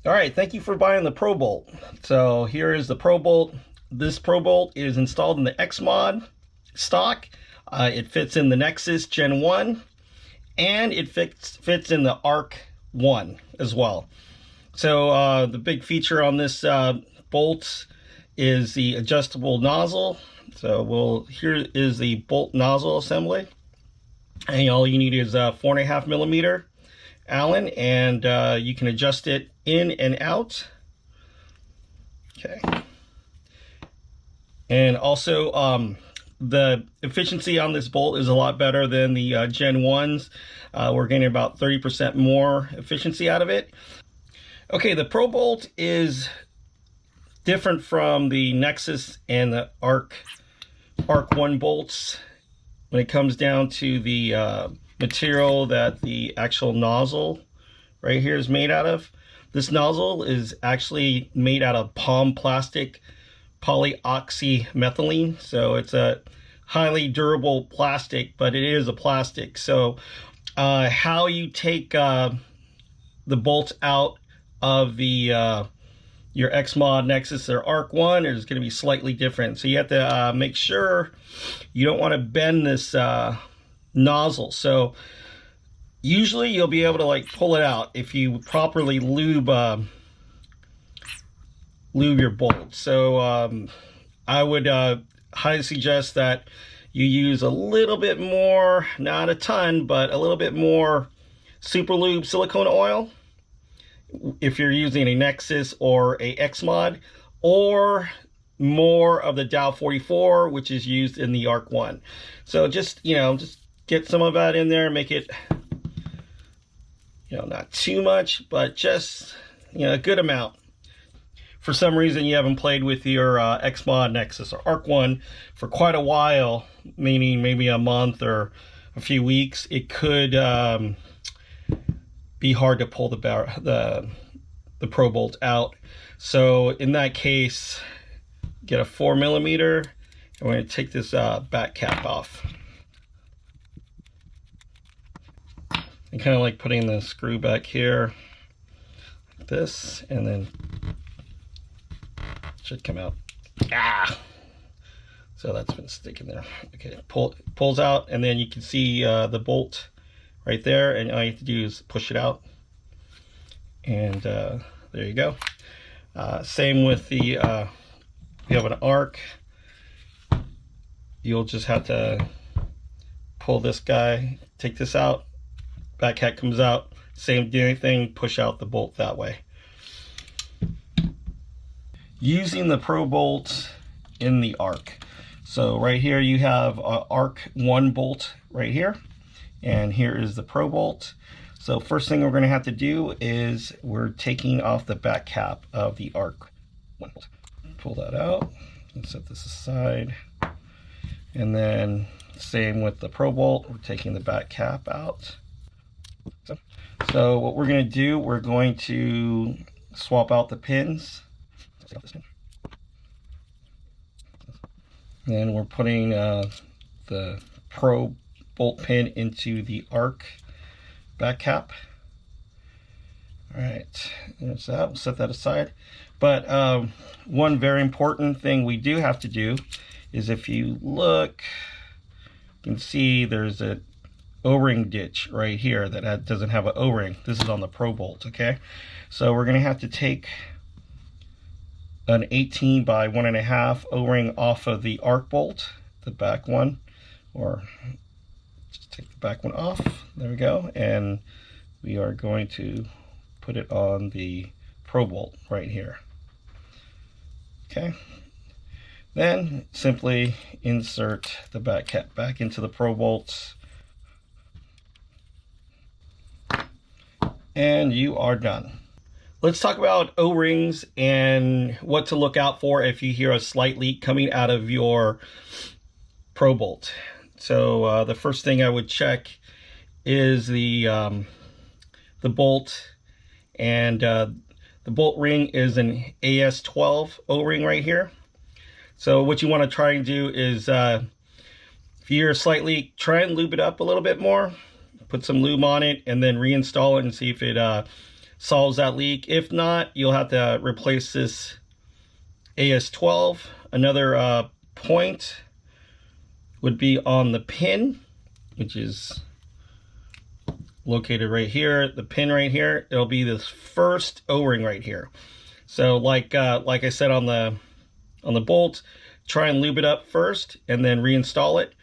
All right, thank you for buying the ProBolt. So here is the ProBolt. This ProBolt is installed in the Xmod stock. It fits in the Nexus Gen 1, and it fits in the Arc 1 as well. So the big feature on this bolt is the adjustable nozzle. So here is the bolt nozzle assembly. And all you need is a 4.5 millimeter Allen, and you can adjust it in and out. Okay. And also the efficiency on this bolt is a lot better than the Gen 1s. We're getting about 30% more efficiency out of it. Okay, the ProBolt is different from the Nexus and the Arc 1 bolts when it comes down to the material that the actual nozzle right here is made out of. This nozzle is actually made out of POM plastic polyoxymethylene. So it's a highly durable plastic, but it is a plastic. So how you take the bolts out of the your Xmod, Nexus, or Arc 1 is going to be slightly different. So you have to make sure you don't want to bend this nozzle. So usually you'll be able to like pull it out if you properly lube your bolt. So I would highly suggest that you use a little bit more, not a ton, but a little bit more super lube silicone oil if you're using a Nexus or a Xmod, or more of the Dow 44, which is used in the Arc 1. So just get some of that in there, make it not too much, but just a good amount. For some reason you haven't played with your Xmod, Nexus, or Arc 1 for quite a while, meaning maybe a month or a few weeks, it could be hard to pull the ProBolt out. So in that case, get a 4 millimeter, and we're going to take this back cap off. And kind of like putting the screw back here, like this, and then it should come out. So that's been sticking there. Okay, pulls out, and then you can see the bolt right there, and all you have to do is push it out, and there you go. Same with the if you have an Arc, you'll just have to pull this guy, take this out, back hat comes out, same thing, push out the bolt that way. Using the ProBolt in the Arc. So right here you have an Arc 1 bolt right here, and here is the ProBolt. So first thing we're going to have to do is we're taking off the back cap of the Arc 1 bolt. Pull that out and set this aside. And then same with the ProBolt, we're taking the back cap out. So what we're going to do, we're going to swap out the pins. And we're putting the ProBolt pin into the Arc back cap. All right, there's that. We'll set that aside. But one very important thing we do have to do is, if you look, you can see there's a O-ring ditch right here that doesn't have an O-ring. This is on the ProBolt, okay? So we're gonna have to take an 18 by 1.5 O-ring off of the Arc bolt, the back one, or just take the back one off. There we go. And we are going to put it on the ProBolt right here. Okay. Then simply insert the back cap back into the ProBolt, and you are done. Let's talk about O-rings and what to look out for if you hear a slight leak coming out of your ProBolt. So the first thing I would check is the bolt, and the bolt ring is an AS12 O-ring right here. So what you want to try and do is, if you hear a slight leak, try and lube it up a little bit more. Put some lube on it and then reinstall it and see if it solves that leak. If not, you'll have to replace this AS12. Another point would be on the pin, which is located right here. The pin right here, it'll be this first O-ring right here. So like I said on the bolt, try and lube it up first and then reinstall it.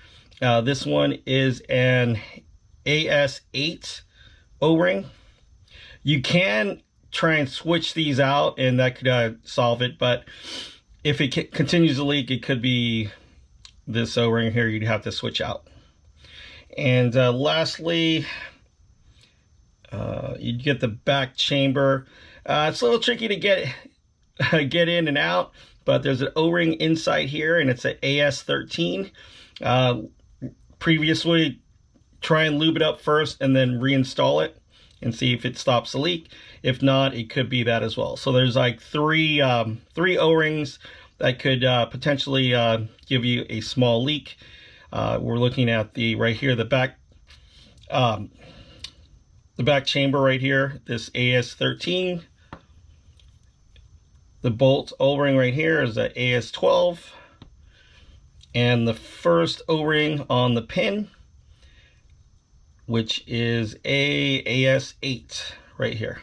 This one is an AS8 O-ring. You can try and switch these out and that could solve it, but if it continues to leak, it could be this O-ring here you'd have to switch out. And lastly, you'd get the back chamber. It's a little tricky to get in and out, but there's an O-ring inside here and it's an AS13. Previously, try and lube it up first and then reinstall it and see if it stops the leak. If not, it could be that as well. So there's like three O-rings that could potentially give you a small leak. We're looking at right here, the back chamber right here, this AS13. The bolt O-ring right here is a AS12. And the first O-ring on the pin, which is a AS8 right here.